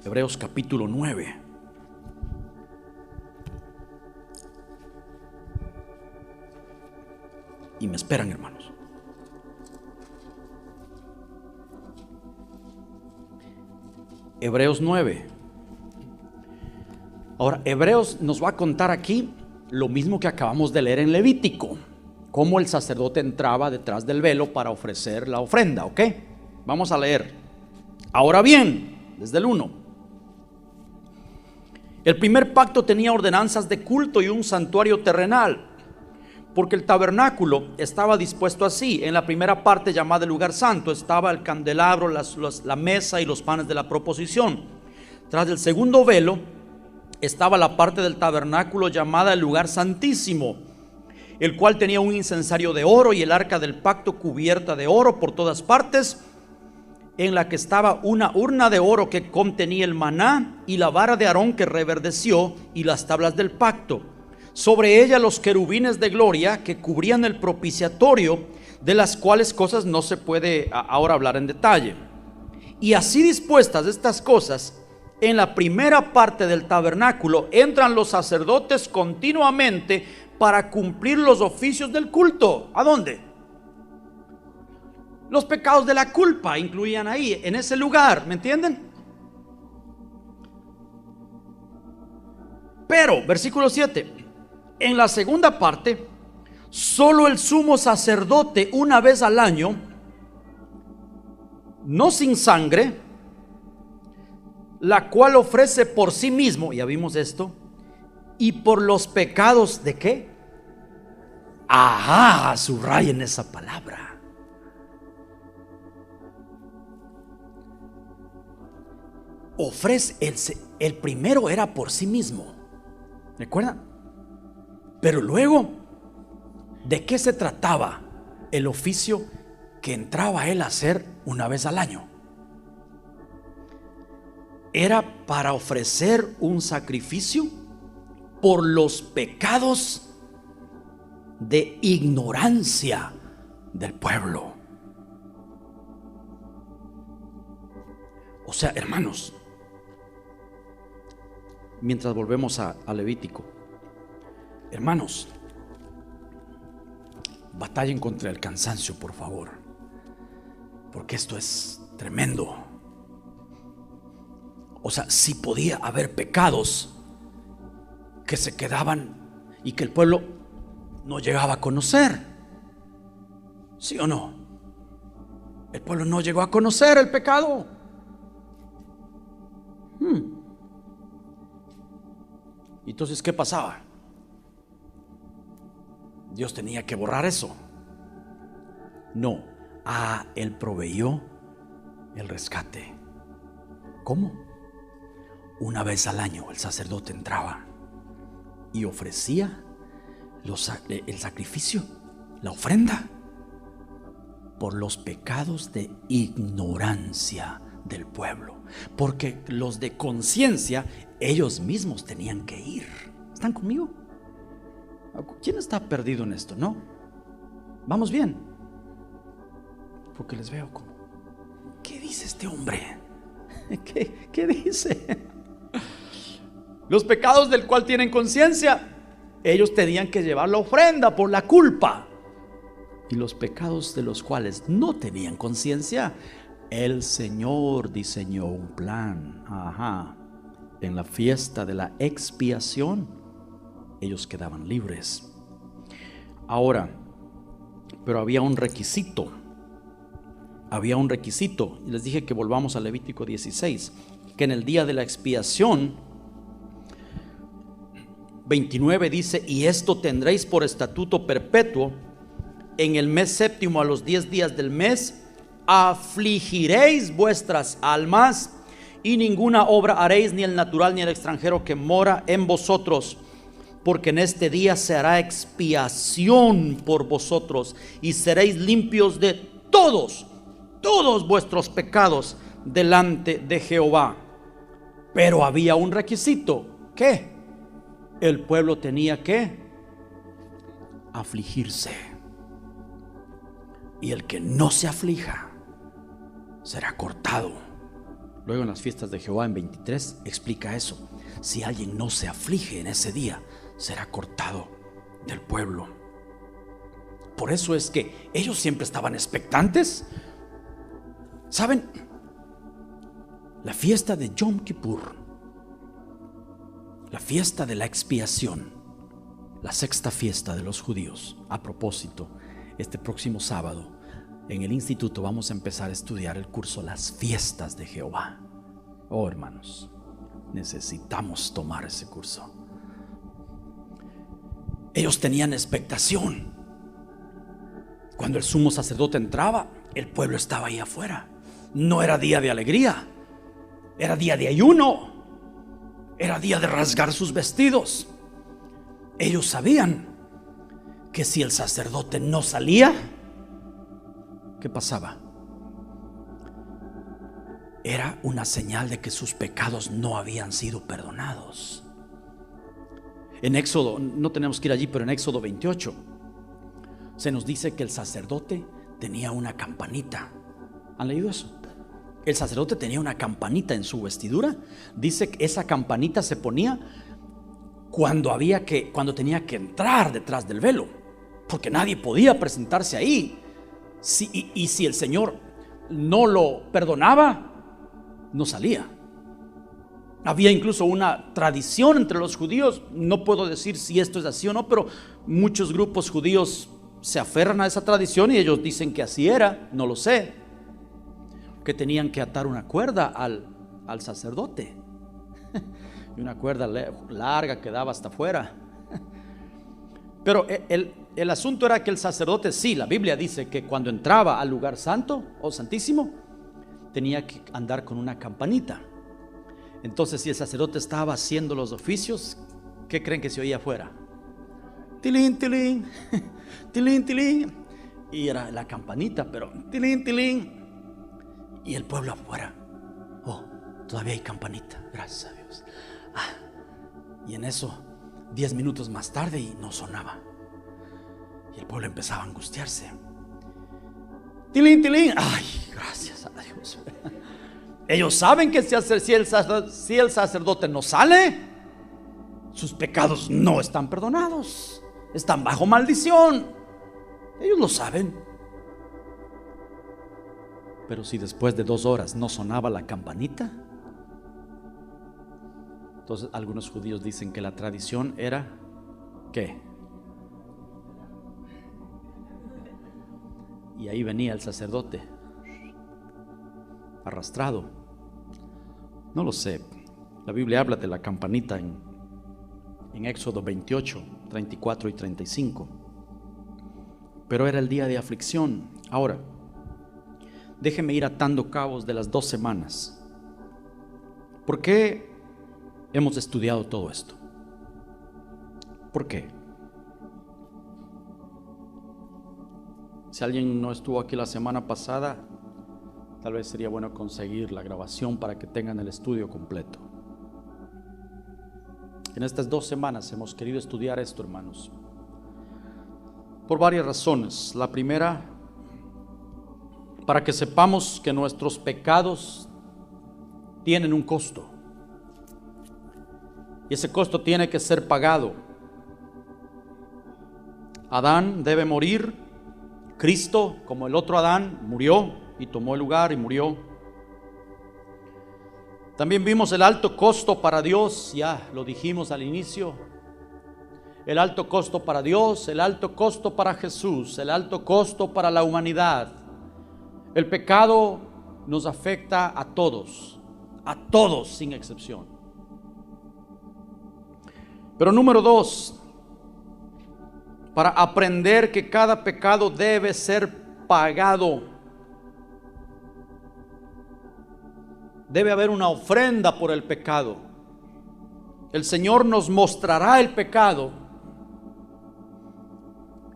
Hebreos capítulo 9. Y me esperan, hermanos. Hebreos 9. Ahora, Hebreos nos va a contar aquí lo mismo que acabamos de leer en Levítico, cómo el sacerdote entraba detrás del velo para ofrecer la ofrenda, ¿ok? Vamos a leer. Ahora bien, desde el 1. El primer pacto tenía ordenanzas de culto y un santuario terrenal, porque el tabernáculo estaba dispuesto así. En la primera parte, llamada el lugar santo, estaba el candelabro, la mesa y los panes de la proposición. Tras el segundo velo estaba la parte del tabernáculo llamada el lugar santísimo, el cual tenía un incensario de oro y el arca del pacto cubierta de oro por todas partes, en la que estaba una urna de oro que contenía el maná y la vara de Aarón que reverdeció y las tablas del pacto. Sobre ella los querubines de gloria que cubrían el propiciatorio, de las cuales cosas no se puede ahora hablar en detalle. Y así dispuestas estas cosas, en la primera parte del tabernáculo entran los sacerdotes continuamente para cumplir los oficios del culto. ¿A dónde? Los pecados de la culpa incluían ahí, en ese lugar, ¿me entienden? Pero, versículo 7, en la segunda parte, solo el sumo sacerdote una vez al año, no sin sangre, la cual ofrece por sí mismo, ya vimos esto, y por los pecados ¿de qué? Ajá, subrayen esa palabra. Ofrece, el primero era por sí mismo, ¿recuerdan? Pero luego, ¿de qué se trataba el oficio que entraba él a hacer una vez al año? Era para ofrecer un sacrificio por los pecados de ignorancia del pueblo. O sea, hermanos, mientras volvemos a Levítico, hermanos, batallen contra el cansancio, por favor, porque esto es tremendo. O sea, sí podía haber pecados que se quedaban y que el pueblo no llegaba a conocer. ¿Sí o no? El pueblo no llegó a conocer el pecado. Entonces, ¿qué pasaba? Dios tenía que borrar eso. No. Él proveyó el rescate. ¿Cómo? Una vez al año el sacerdote entraba y ofrecía el sacrificio, la ofrenda, por los pecados de ignorancia del pueblo. Porque los de conciencia, ellos mismos tenían que ir. ¿Están conmigo? ¿Quién está perdido en esto? ¿No? ¿Vamos bien? Porque les veo como, ¿qué dice este hombre? ¿Qué dice? Los pecados del cual tienen conciencia, ellos tenían que llevar la ofrenda por la culpa. Y los pecados de los cuales no tenían conciencia, el Señor diseñó un plan. En la fiesta de la expiación, ellos quedaban libres. Ahora, pero había un requisito. Y les dije que volvamos a Levítico 16, que en el día de la expiación 29 dice: y esto tendréis por estatuto perpetuo: en el mes séptimo, a los 10 días del mes, afligiréis vuestras almas, y ninguna obra haréis, ni el natural ni el extranjero que mora en vosotros, porque en este día se hará expiación por vosotros, y seréis limpios de todos vuestros pecados delante de Jehová. Pero había un requisito: ¿qué? El pueblo tenía que afligirse, y el que no se aflija será cortado. Luego en las fiestas de Jehová en 23 explica eso: si alguien no se aflige en ese día, será cortado del pueblo. Por eso es que ellos siempre estaban expectantes. ¿Saben? La fiesta de Yom Kippur, la fiesta de la expiación, la sexta fiesta de los judíos. A propósito, este próximo sábado en el instituto vamos a empezar a estudiar el curso Las Fiestas de Jehová. Oh, hermanos, necesitamos tomar ese curso. Ellos tenían expectación. Cuando el sumo sacerdote entraba, el pueblo estaba ahí afuera. No era día de alegría, era día de ayuno, era día de rasgar sus vestidos. Ellos sabían que si el sacerdote no salía, ¿qué pasaba? Era una señal de que sus pecados no habían sido perdonados. En Éxodo, no tenemos que ir allí, pero en Éxodo 28 se nos dice que el sacerdote tenía una campanita. ¿Han leído eso? El sacerdote tenía una campanita en su vestidura. Dice que esa campanita se ponía cuando tenía que entrar detrás del velo, porque nadie podía presentarse ahí. Y si el Señor no lo perdonaba, no salía. Había incluso una tradición entre los judíos. No puedo decir si esto es así o no, pero muchos grupos judíos se aferran a esa tradición y ellos dicen que así era. No lo sé. Que tenían que atar una cuerda al sacerdote, y una cuerda larga que daba hasta afuera. Pero el asunto era que el sacerdote, sí, la Biblia dice que cuando entraba al lugar santo o santísimo, tenía que andar con una campanita. Entonces, si el sacerdote estaba haciendo los oficios, ¿qué creen que se oía afuera? Tilín, tilín, tilín, tilín. Y era la campanita, pero tilín, tilín. Y el pueblo afuera: oh, todavía hay campanita, gracias a Dios. Y en eso, 10 minutos más tarde, y no sonaba. Y el pueblo empezaba a angustiarse. Tilín, tilín. Ay, gracias a Dios. Ellos saben que si el sacerdote no sale, sus pecados no están perdonados, están bajo maldición. Ellos lo saben. Pero si después de 2 horas no sonaba la campanita, entonces algunos judíos dicen que la tradición era ¿qué? Y ahí venía el sacerdote arrastrado. No lo sé. La Biblia habla de la campanita en Éxodo 28, 34 y 35. Pero era el día de aflicción. Ahora, déjeme ir atando cabos de las 2 semanas. ¿Por qué hemos estudiado todo esto? ¿Por qué? Si alguien no estuvo aquí la semana pasada, tal vez sería bueno conseguir la grabación para que tengan el estudio completo. En estas 2 semanas hemos querido estudiar esto, hermanos, por varias razones. La primera, para que sepamos que nuestros pecados tienen un costo, y ese costo tiene que ser pagado. Adán debe morir. Cristo, como el otro Adán, murió y tomó el lugar y murió. También vimos el alto costo para Dios, ya lo dijimos al inicio. El alto costo para Dios, el alto costo para Jesús, el alto costo para la humanidad. El pecado nos afecta a todos sin excepción. Pero número 2, para aprender que cada pecado debe ser pagado, debe haber una ofrenda por el pecado. El Señor nos mostrará el pecado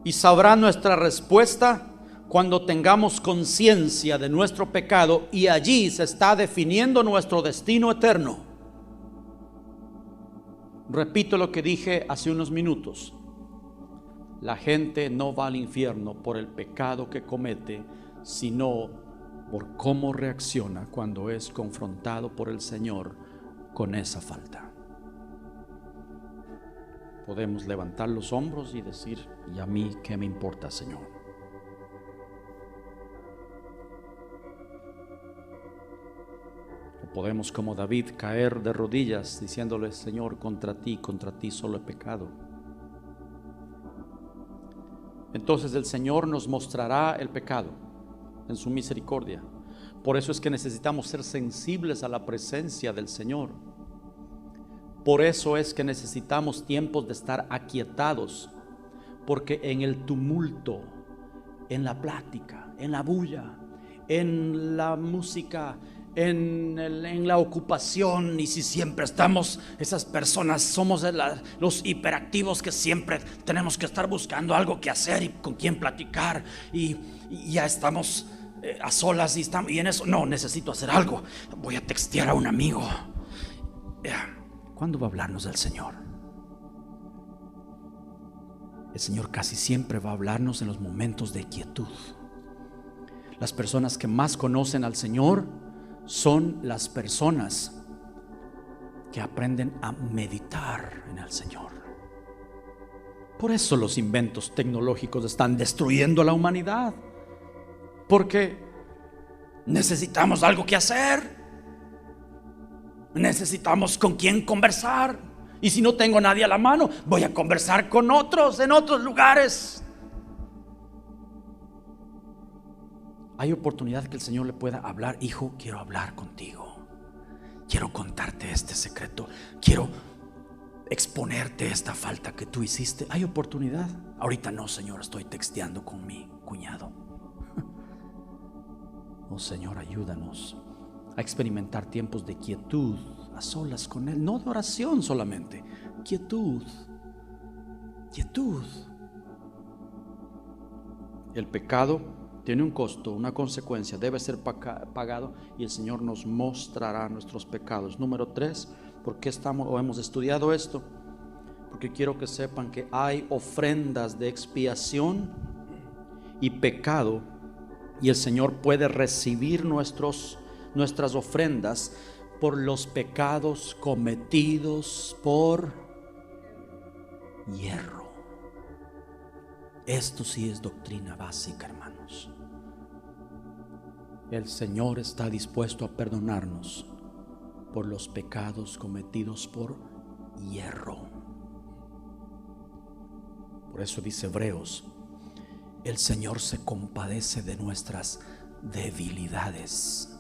y sabrá nuestra respuesta cuando tengamos conciencia de nuestro pecado, y allí se está definiendo nuestro destino eterno. Repito lo que dije hace unos minutos. La gente no va al infierno por el pecado que comete, sino por cómo reacciona cuando es confrontado por el Señor con esa falta. Podemos levantar los hombros y decir: ¿y a mí qué me importa, Señor? O podemos, como David, caer de rodillas diciéndole: Señor, contra ti solo he pecado. Entonces el Señor nos mostrará el pecado en su misericordia. Por eso es que necesitamos ser sensibles a la presencia del Señor. Por eso es que necesitamos tiempos de estar aquietados, porque en el tumulto, en la plática, en la bulla, en la música, en la ocupación, y si siempre estamos, esas personas somos los hiperactivos que siempre tenemos que estar buscando algo que hacer y con quién platicar, y ya estamos a solas y en eso, no, necesito hacer algo, voy a textear a un amigo. ¿Cuándo va a hablarnos el Señor? El Señor casi siempre va a hablarnos en los momentos de quietud. Las personas que más conocen al Señor son las personas que aprenden a meditar en el Señor. Por eso los inventos tecnológicos están destruyendo a la humanidad, porque necesitamos algo que hacer, necesitamos con quién conversar, y si no tengo nadie a la mano, voy a conversar con otros en otros lugares. Hay oportunidad que el Señor le pueda hablar: hijo, quiero hablar contigo, quiero contarte este secreto, quiero exponerte esta falta que tú hiciste. Hay oportunidad. Ahorita no, Señor, estoy texteando con mi cuñado. Oh Señor, ayúdanos a experimentar tiempos de quietud a solas con Él, no de oración solamente, quietud. El pecado tiene un costo, una consecuencia, debe ser pagado, y el Señor nos mostrará nuestros pecados. Número 3, ¿por qué hemos estudiado esto? Porque quiero que sepan que hay ofrendas de expiación y pecado, y el Señor puede recibir nuestros nuestras ofrendas por los pecados cometidos por hierro. Esto sí es doctrina básica, hermanos. El Señor está dispuesto a perdonarnos por los pecados cometidos por hierro. Por eso dice Hebreos, el Señor se compadece de nuestras debilidades,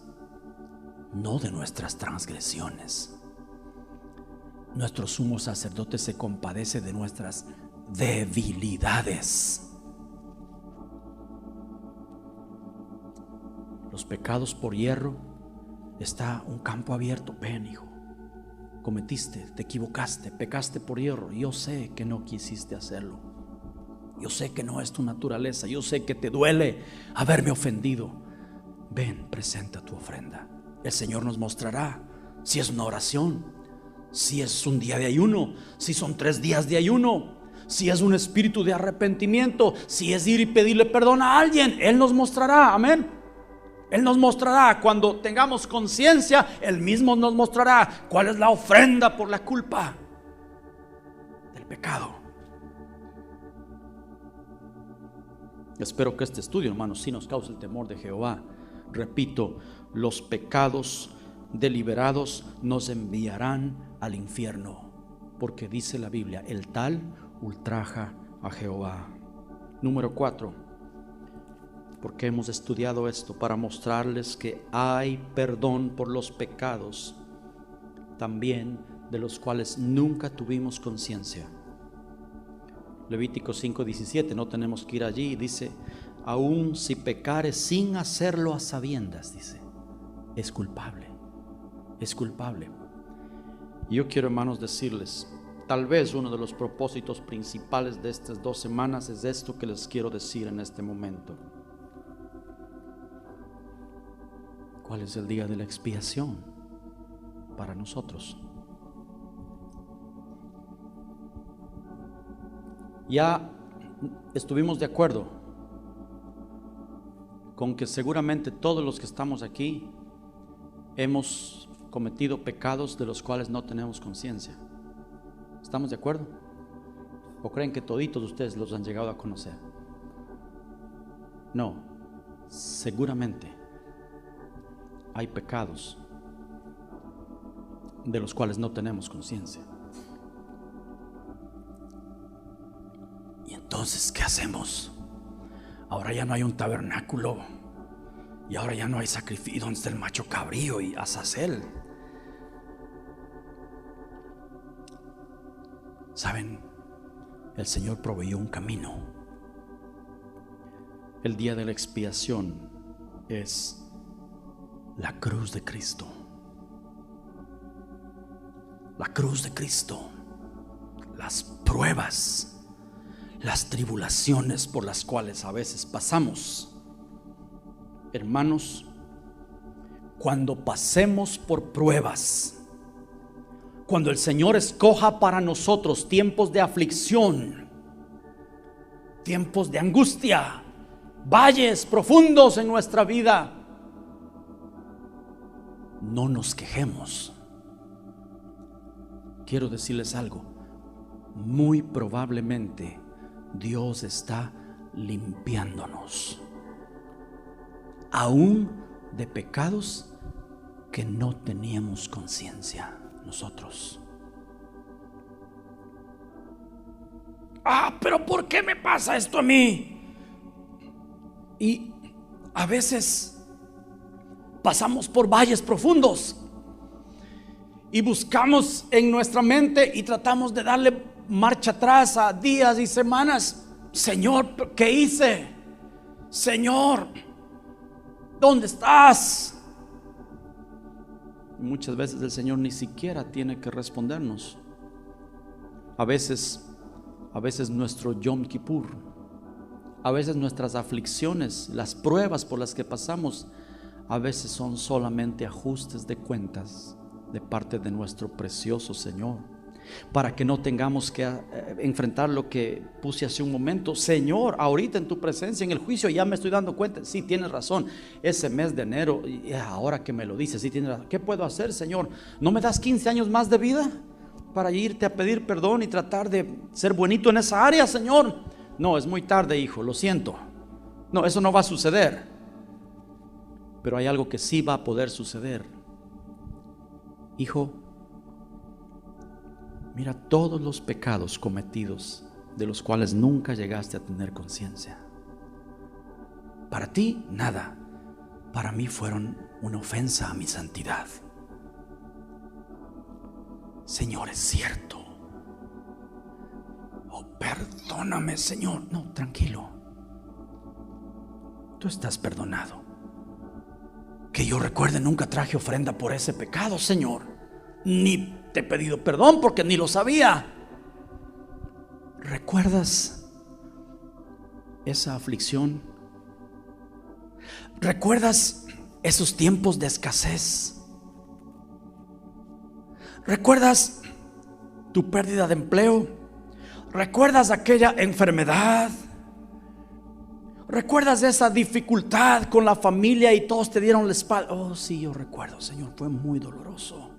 no de nuestras transgresiones. Nuestro sumo sacerdote se compadece de nuestras debilidades. Los pecados por hierro, está un campo abierto. Ven, hijo, cometiste, te equivocaste, pecaste por hierro. Yo sé que no quisiste hacerlo. Yo sé que no es tu naturaleza. Yo sé que te duele haberme ofendido. Ven, presenta tu ofrenda. El Señor nos mostrará si es una oración, si es un día de ayuno, si son 3 días de ayuno, si es un espíritu de arrepentimiento, si es ir y pedirle perdón a alguien. Él nos mostrará, amén. Él nos mostrará cuando tengamos conciencia. Él mismo nos mostrará cuál es la ofrenda por la culpa del pecado. Espero que este estudio, hermanos, sí nos cause el temor de Jehová. Repito, los pecados deliberados nos enviarán al infierno, porque dice la Biblia, el tal ultraja a Jehová. Número 4. Porque hemos estudiado esto para mostrarles que hay perdón por los pecados, también de los cuales nunca tuvimos conciencia. Levítico 5:17, no tenemos que ir allí, dice, aun si pecares sin hacerlo a sabiendas, dice, es culpable, es culpable. Y yo quiero, hermanos, decirles, tal vez uno de los propósitos principales de estas 2 semanas es esto que les quiero decir en este momento. ¿Cuál es el día de la expiación para nosotros? Ya estuvimos de acuerdo con que seguramente todos los que estamos aquí hemos cometido pecados de los cuales no tenemos conciencia. ¿Estamos de acuerdo? ¿O creen que toditos ustedes los han llegado a conocer? No, seguramente hay pecados de los cuales no tenemos conciencia. Y entonces, ¿qué hacemos? Ahora ya no hay un tabernáculo y ahora ya no hay sacrificio. ¿Dónde está el macho cabrío y Azazel? ¿Saben? El Señor proveyó un camino. El día de la expiación es la cruz de Cristo. La cruz de Cristo. Las pruebas, las tribulaciones por las cuales a veces pasamos. Hermanos, cuando pasemos por pruebas, cuando el Señor escoja para nosotros tiempos de aflicción, tiempos de angustia, valles profundos en nuestra vida, no nos quejemos. Quiero decirles algo, muy probablemente Dios está limpiándonos, aún de pecados que no teníamos conciencia nosotros. Pero ¿por qué me pasa esto a mí? Y a veces pasamos por valles profundos y buscamos en nuestra mente y tratamos de darle marcha atrás a días y semanas. Señor, ¿qué hice? Señor, ¿dónde estás? Muchas veces el Señor ni siquiera tiene que respondernos. A veces nuestro Yom Kippur, a veces nuestras aflicciones, las pruebas por las que pasamos, a veces son solamente ajustes de cuentas de parte de nuestro precioso Señor. para que no tengamos que enfrentar lo que puse hace un momento. Señor, ahorita en tu presencia, en el juicio, ya me estoy dando cuenta. Sí, tienes razón, ese mes de enero, y ahora que me lo dices, sí tienes razón. ¿Qué puedo hacer, Señor? ¿No me das 15 años más de vida para irte a pedir perdón y tratar de ser buenito en esa área, Señor? No, es muy tarde, hijo, lo siento. No, eso no va a suceder. Pero hay algo que sí va a poder suceder. Hijo, mira todos los pecados cometidos de los cuales nunca llegaste a tener conciencia. Para ti, nada. Para mí fueron una ofensa a mi santidad. Señor, es cierto. Oh, perdóname, Señor. No, tranquilo. Tú estás perdonado. Que yo recuerde, nunca traje ofrenda por ese pecado, Señor. Ni te he pedido perdón porque ni lo sabía. ¿Recuerdas esa aflicción? ¿Recuerdas esos tiempos de escasez? ¿Recuerdas tu pérdida de empleo? ¿Recuerdas aquella enfermedad? ¿Recuerdas esa dificultad con la familia y todos te dieron la espalda? Oh, sí, yo recuerdo, Señor, fue muy doloroso.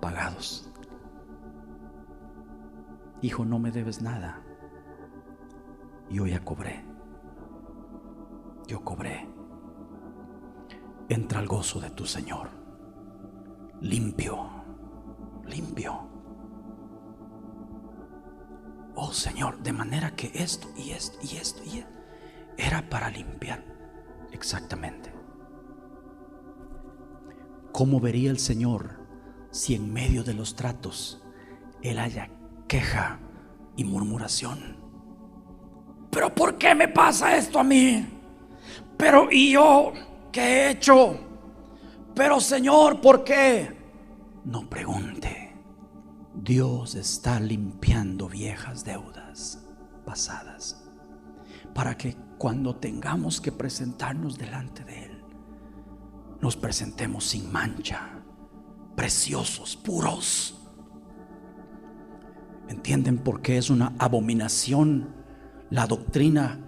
Pagados. Hijo, no me debes nada. Yo ya cobré. Yo cobré. Entra al gozo de tu Señor. Limpio, limpio. Oh, Señor, de manera que esto y esto y esto y esto era para limpiar. Exactamente. ¿Cómo vería el Señor si en medio de los tratos Él haya queja y murmuración? ¿Pero por qué me pasa esto a mí? ¿Pero y yo qué he hecho? ¿Pero, Señor, por qué? No pregunte. Dios está limpiando viejas deudas pasadas, para que cuando tengamos que presentarnos delante de Él, nos presentemos sin mancha, preciosos, puros. ¿Entienden por qué es una abominación la doctrina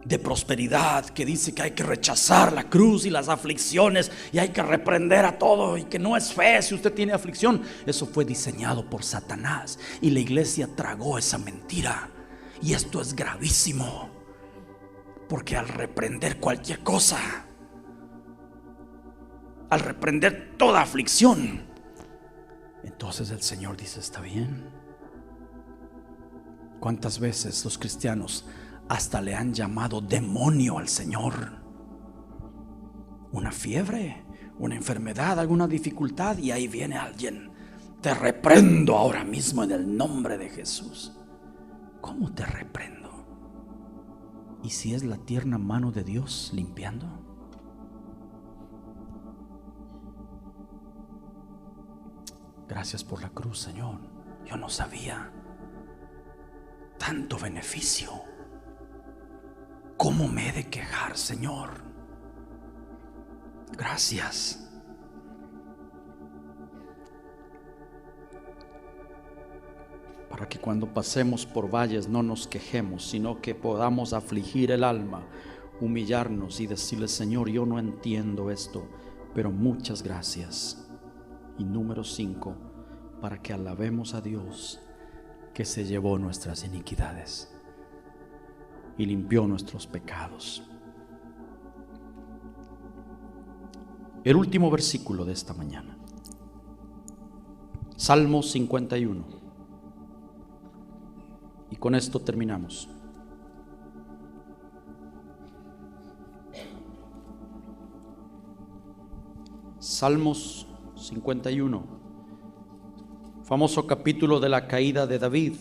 de prosperidad que dice que hay que rechazar la cruz y las aflicciones y hay que reprender a todo y que no es fe si usted tiene aflicción? Eso fue diseñado por Satanás y la iglesia tragó esa mentira, y esto es gravísimo, porque al reprender cualquier cosa, al reprender toda aflicción, entonces el Señor dice: está bien. ¿Cuántas veces los cristianos hasta le han llamado demonio al Señor? Una fiebre, una enfermedad, alguna dificultad, y ahí viene alguien: te reprendo ahora mismo en el nombre de Jesús. ¿Cómo te reprendo? ¿Y si es la tierna mano de Dios limpiando? Gracias por la cruz, Señor. Yo no sabía tanto beneficio. ¿Cómo me he de quejar, Señor? Gracias. Para que cuando pasemos por valles no nos quejemos, sino que podamos afligir el alma, humillarnos y decirle: Señor, yo no entiendo esto, pero muchas gracias. Y número 5, para que alabemos a Dios, que se llevó nuestras iniquidades y limpió nuestros pecados. El último versículo de esta mañana, Salmo 51. Y con esto terminamos. Salmos 51, famoso capítulo de la caída de David.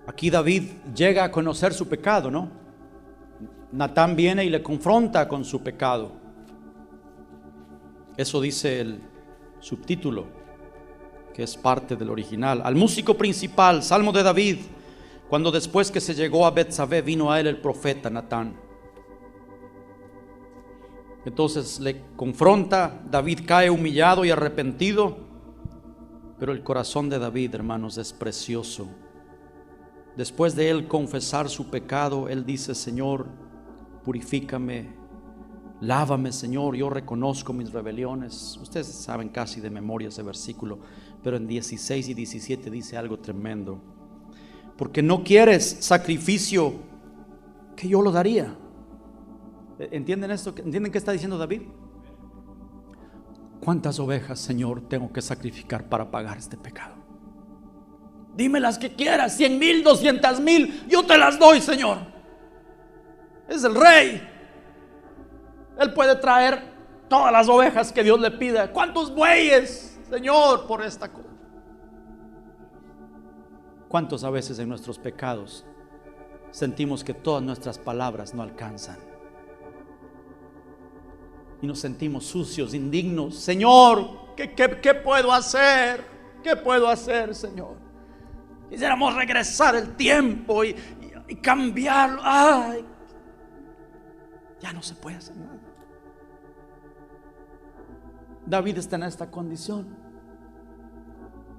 Aquí David llega a conocer su pecado, ¿no? Natán viene y le confronta con su pecado. Eso dice el subtítulo, que es parte del original. Al músico principal, Salmo de David, cuando después que se llegó a Betsabé vino a él el profeta Natán. Entonces le confronta, David cae humillado y arrepentido, pero el corazón de David, hermanos, es precioso. Después de él confesar su pecado, él dice: Señor, purifícame, lávame, Señor, yo reconozco mis rebeliones. Ustedes saben casi de memoria ese versículo, pero en 16 y 17 dice algo tremendo: porque no quieres sacrificio, que yo lo daría. ¿Entienden esto? ¿Entienden qué está diciendo David? ¿Cuántas ovejas, Señor, tengo que sacrificar para pagar este pecado? Dime las que quieras, 100,000, 200,000, yo te las doy, Señor. Es el rey. Él puede traer todas las ovejas que Dios le pida. ¿Cuántos bueyes, Señor, por esta cosa? ¿Cuántos a veces en nuestros pecados sentimos que todas nuestras palabras no alcanzan? Y nos sentimos sucios, indignos. Señor, ¿qué puedo hacer? ¿Qué puedo hacer, Señor? Quisiéramos regresar el tiempo y cambiarlo. Ay, ya no se puede hacer nada. David está en esta condición.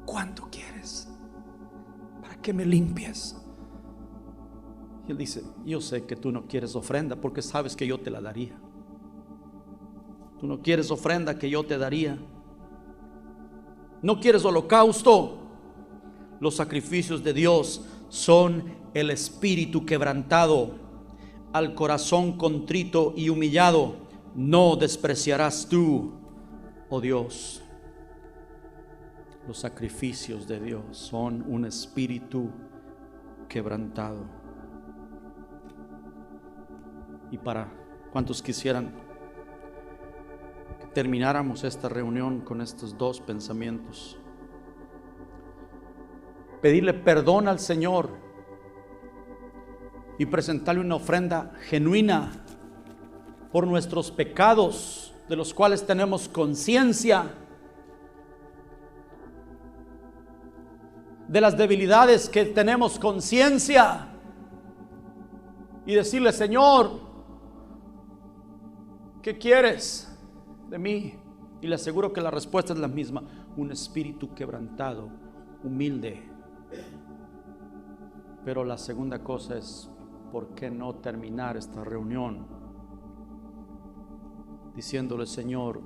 ¿Cuánto quieres para que me limpies? Y él dice: yo sé que tú no quieres ofrenda, porque sabes que yo te la daría. Tú no quieres ofrenda, que yo te daría. No quieres holocausto. Los sacrificios de Dios son el espíritu quebrantado. Al corazón contrito y humillado no despreciarás tú, oh Dios. Los sacrificios de Dios son un espíritu quebrantado. Y para cuantos quisieran que termináramos esta reunión con estos dos pensamientos: pedirle perdón al Señor y presentarle una ofrenda genuina por nuestros pecados, de los cuales tenemos conciencia, de las debilidades que tenemos conciencia, y decirle: Señor, ¿qué quieres de mí? Y le aseguro que la respuesta es la misma: un espíritu quebrantado, humilde. Pero la segunda cosa es: ¿por qué no terminar esta reunión diciéndole: Señor,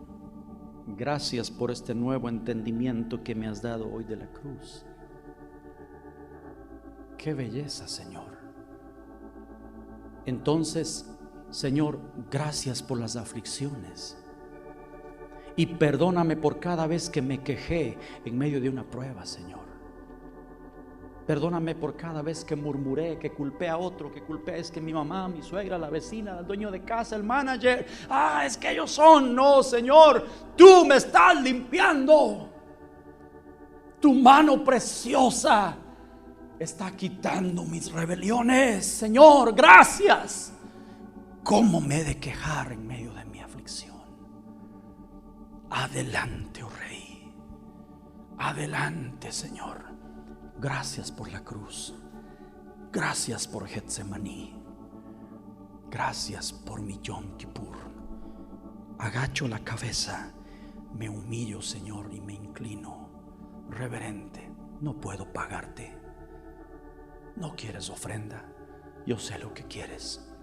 gracias por este nuevo entendimiento que me has dado hoy de la cruz? ¡Qué belleza, Señor! Entonces, Señor, gracias por las aflicciones, y perdóname por cada vez que me quejé en medio de una prueba, Señor. Perdóname por cada vez que murmuré, que culpé a otro, que culpé, es que mi mamá, mi suegra, la vecina, el dueño de casa, el manager, es que ellos son. No, Señor, tú me estás limpiando. Tu mano preciosa está quitando mis rebeliones. Señor, gracias. ¿Cómo me he de quejar en medio de mi aflicción? Adelante, oh Rey. Adelante, Señor. Gracias por la cruz. Gracias por Getsemaní. Gracias por mi Yom Kippur. Agacho la cabeza, me humillo, Señor, y me inclino reverente. No puedo pagarte. No quieres ofrenda. Yo sé lo que quieres: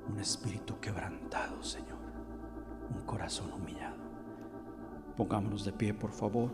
un espíritu quebrantado, Señor, un corazón humillado. Pongámonos de pie, por favor.